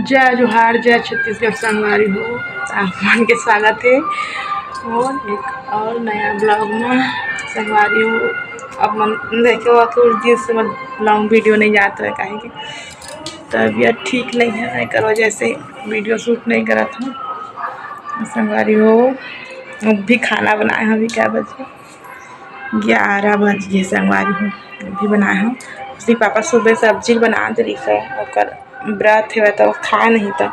जय जोहार, जय छत्तीसगढ़ संगवारी हो। तापमान के स्वागत है और एक और नया ब्लॉग में संगवारी हो। अब मन देखो थोड़ी दिन से लॉन्ग वीडियो नहीं जाता है काहे कि तबीयत ठीक नहीं है, एक वजह से वीडियो शूट नहीं करा था। संगवारी हो अब भी खाना बनाए हैं। अभी क्या बजे 11 बज गए। संगवारी हो अभी बनाए हैं। उसकी पापा सुबह सब्जी बना दे रही है और व्रत है तो खा नहीं था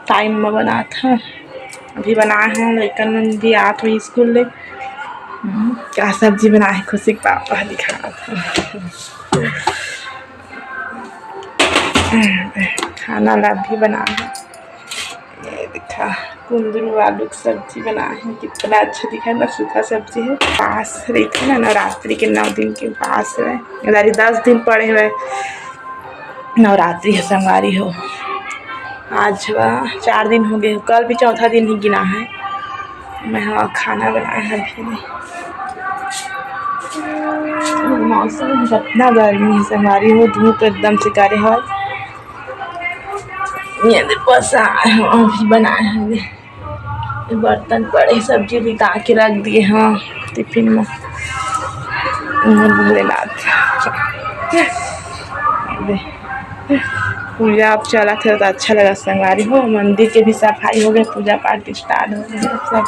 टाइम में बना था। अभी बनाए हैं लेकिन भी आत हुई स्कूल ले क्या सब्जी बनाए खुशी के पापा दिखा था। खाना ला भी बना है, ये दिखा कुंदरू आलू की सब्जी बनाए हैं। कितना अच्छा दिखा है ना, सूखा सब्जी है। पास रही थी ना नवरात्रि के 9 दिन के पास है। 10 दिन पड़े हुए नवरात्रि है संगवारी हो। आज 4 दिन हो गए, कल भी चौथा दिन ही गिना है। मैं खाना बनाया है अभी नहीं। मौसम कितना गर्मी है संगवारी हो, धूप एकदम से करे है। ये बस अभी बनाए हैं। बर्तन पड़े सब्जी निकाल के रख दिए हैं टिफिन में। भोलेनाथ पूजा अब चला था तो अच्छा लगा संगवारी हो। मंदिर के भी सफाई हो गए, पूजा पाठ स्टार्ट हो गए सब।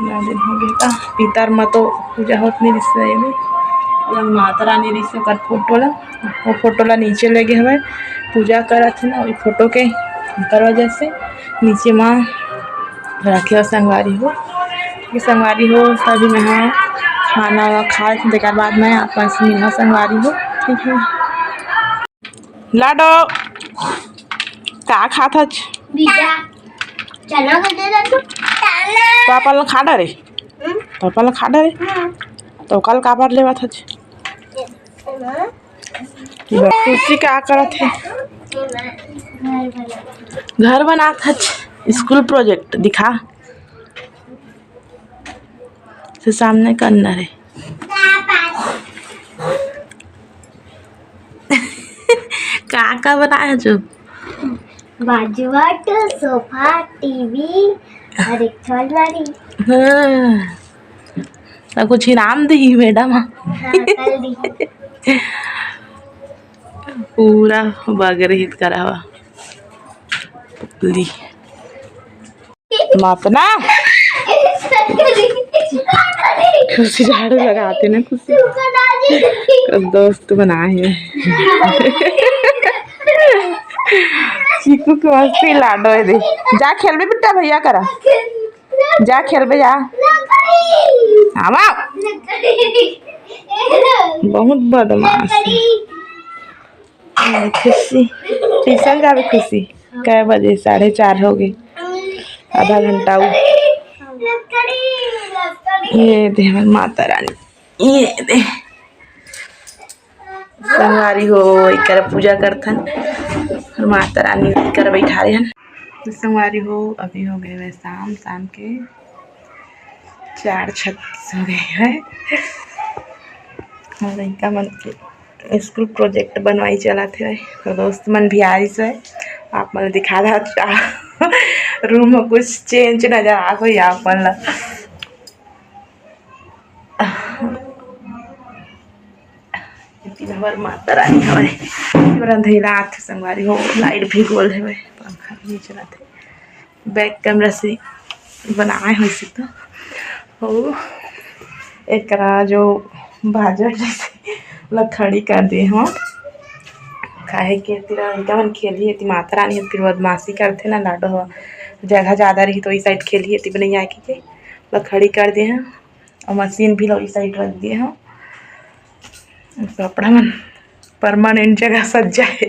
9 दिन हो गए था। पितर में तो पूजा होती नहीं रिश्ते में माता रानी रिश्ते कर फोटो ला नीचे लगे हुए पूजा करा थे ना। वही फोटो के वजह से नीचे माँ रखे संगवारी हो। संगवारी हो तभी मैं खाना खा देकर बाद में आपन से मिला संगवारी हो। ठीक है लाडो का खाता पापा ला खा डरे पापा ला खा डरे तो कल का बार लेवा था खुशी क्या करत है घर बना था स्कूल प्रोजेक्ट दिखा से सामने करना है। का बनाया जो बाजूवाट सोफा टीवी और एक अलमारी। तो कुछ इनाम दी मैडम। पूरा बगरहित करा हुआ ली मापना खुशी झाड़ू लगाते ना खुशी दोस्त बनाए चीकू के मस्ती लाडो है दे जा खेलबे बेटा भैया करा जा खेलबे जा। बहुत बदमाश खुशी ट्यूशन जावे खुशी कै बजे 4:30 हो गए आधा घंटा। ये दे माता रानी ये दे संगवारी हो कर पूजा करथन और माता रानी कर बैठा रहे हैं। संगवारी हो अभी हो गए वह शाम के 4:36 हो गए है। लड़का मन के स्कूल प्रोजेक्ट बनवाई चला थे तो दोस्त मन भी आ रही से आप मन दिखा था रूम में कुछ चेंज नजर आ गई आप मन ला। माता रानी हमारे अंधेरा थे संगवारी हो लाइट भी गोल है पंखा भी चला थे बैक कैमरा से बनाए हो इसी तो हो एक जो बाजर जैसे लखड़ी कर दिए हो काहे के तिरंगा मन खेली थी माता रानी फिर बदमाशी करते ना लाडो हो जगह ज़्यादा रही तो इस साइड खेली थी नहीं आके लखड़ी कर दिए हैं और मशीन भी लोग इस साइड रख दिए हैं। कपड़ा मन परमानेंट जगह सज जाए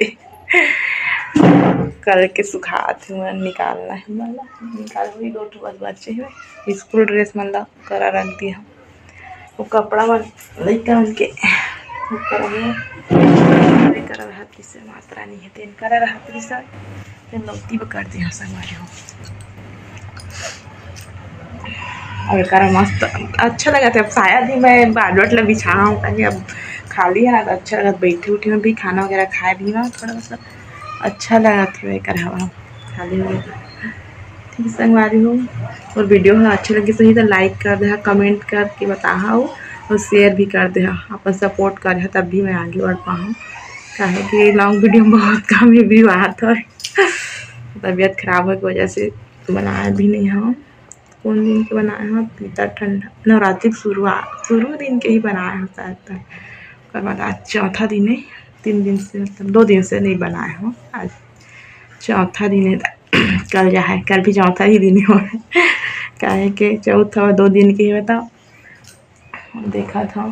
कल के सुखाते हुए निकालना है मला निकाल हुई 2 बस बच्चे हुए स्कूल ड्रेस मन ला करा रख दिया वो कपड़ा मन लइका मन के ऊपर में करा रहती से माता रानी है तेन करा रहती से तेन लौती कर दिया संगवारी हो। और एक मस्त अच्छा लगा था। अब शायद ही मैं बाजवट ला बिछाऊँ ताकि अब खाली है ना, तो अच्छा लगा बैठे उठे में भी, खाना वगैरह खाए भी ना, थोड़ा मतलब अच्छा लगा था एक हवा खाली हो गया। ठीक है संगवारी हो, और वीडियो है अच्छी लगी सही तो लाइक कर दे, कमेंट करके बता हो, और शेयर भी कर दे, अपन सपोर्ट कर तब भी मैं आगे बढ़ पाऊँ। काहे कि लॉन्ग वीडियो में बहुत कम ही व्यू आता है, तबीयत खराब है की वजह से बनाया भी नहीं है। कौन दिन के बनाए हैं, पीता ठंडा नवरात्रि शुरू दिन के ही बनाए हैं शायद तक। उसके बाद आज चौथा दिन है, 3 दिन से मतलब 2 दिन से नहीं बनाए हूँ, आज चौथा दिन है। कल जा है, कल भी चौथा ही दिन हो काहे के चौथा 2 दिन के ही बताओ। देखा था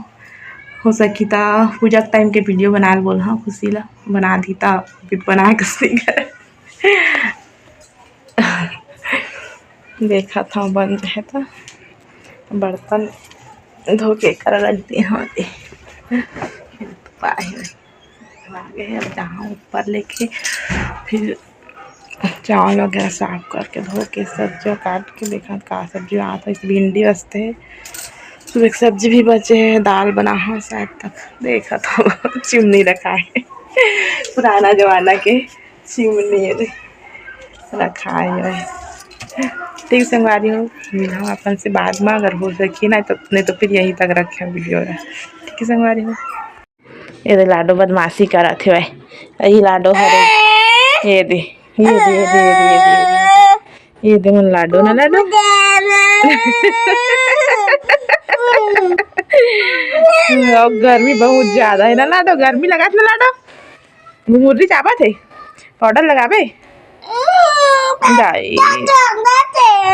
हो सकी था पूजा के टाइम के वीडियो बना बोल, हाँ खुशी ला बना दी था, फिर बना के देखा था बन रहे था, बर्तन धो के कर रख दिए हाँ पाए आगे अब जहाँ ऊपर लेके फिर चावल वगैरह साफ करके धो के सब्जियाँ काट के देखा का सब्जी आता है। भिंडी बचते है, सुबह की सब्जी भी बचे है, दाल बना हाँ शायद तक। देखा था चिमनी रखा है पुराना जमाना के चिमनी रखा है। ठीक संगवारी हो, मिला अपन से बाद में अगर हो सकी ना, तो नहीं तो फिर यहीं तक रखे वीडियो। ठीक है संगवारी हो, ये लाडो बदमाशी करा थे भाई, यही लाडो हरे ये दे ये दे मन लाडो ना लाडो अब गर्मी बहुत ज्यादा है ना लाडो, गर्मी लगा ना लाडो, घुमुरी चाबा थे पाउडर लगाबे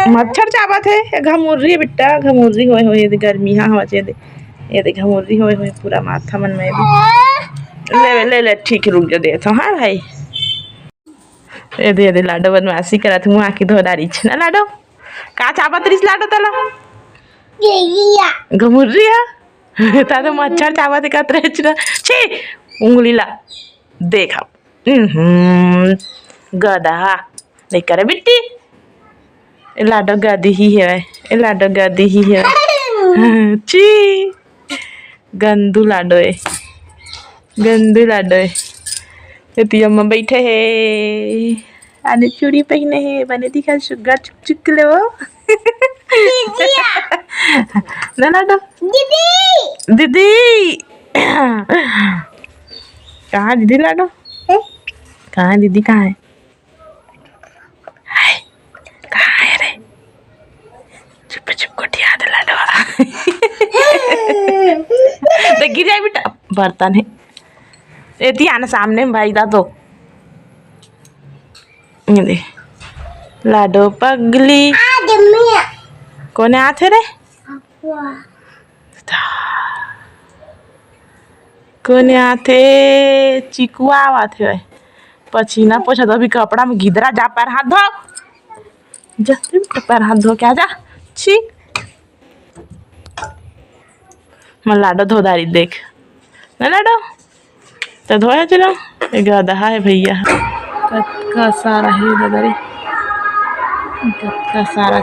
मच्छर चाबा थे, घमुर्री बिट्टा घमुर्री होए होए गर्मी हाँ हवा दे ये दे घमुर्री होए होए पूरा माथा मन में भी ले ठीक रुक जा देता हाँ भाई। ये दे लाडो बदमाशी करा थे, मुँह आँखी धो डारी ना लाडो, का चाबा तरीस लाडो तला घमुर्री है ता तो मच्छर चाबा थे कतरे ना छी उंगली ला देखा गधा नहीं करे बिट्टी, लाडो गदी ही है, लाडो गदी ही है छी गंदू लाडो है, गंदू लाडो है। ये अम्मा बैठे है आने चूड़ी पहने है, बने दिखा शुगर चुक चुक लो ना लाडो दीदी दीदी कहाँ दीदी लाडो, कहाँ है दीदी, कहाँ है चुप कोटिया दे लाडो तो गिर जाए बेटा, बर्तन है एती आना सामने में भाई दा तो ये दे लाडो पगली कोने आते रे कोने आते चिकुआ आते है पसीना पोछा तो अभी कपड़ा में गिदरा जा पैर हाथ धो जल्दी पैर हाथ धो क्या जा छी मैं लाडो धो दारी देख ना लाडो तो धोया चलो गधा है भैया कत्का सारा है दादारी कत्का सारा